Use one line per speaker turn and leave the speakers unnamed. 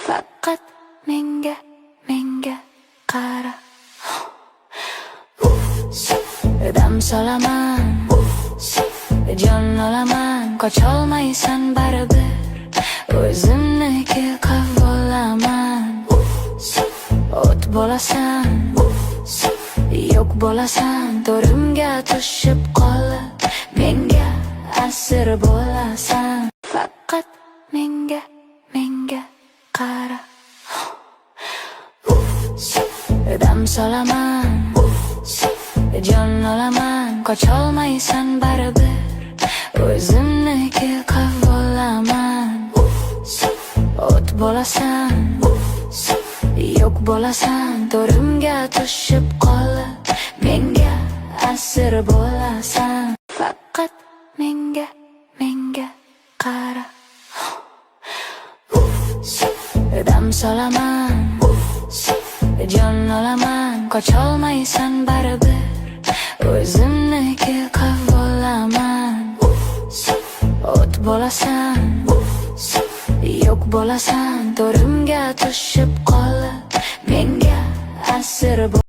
Faqat menga qara. Dam solaman, jon olaman, qocholmaysan baribir. O'zimniki qavolaman. O't bo'lasan, yo'q bo'lasan, to'rimga tushib qolib, menga asir bo'lasan. Faqat menga qara. Dam solaman, jon olaman, qocholmaysan baribir. O'zimniki qavolaman. O't bo'lasan, yo'q bo'lasan, to'rimga tushib qolib, menga asir bo'lasan. Faqat menga qara. Dam solaman, jon olaman, qocholmaysan baribir. O'zimniki qavolaman. O't bo'lasan, yo'q bo'lasan, to'rimga tushib qolib, menga asir bo'lasan.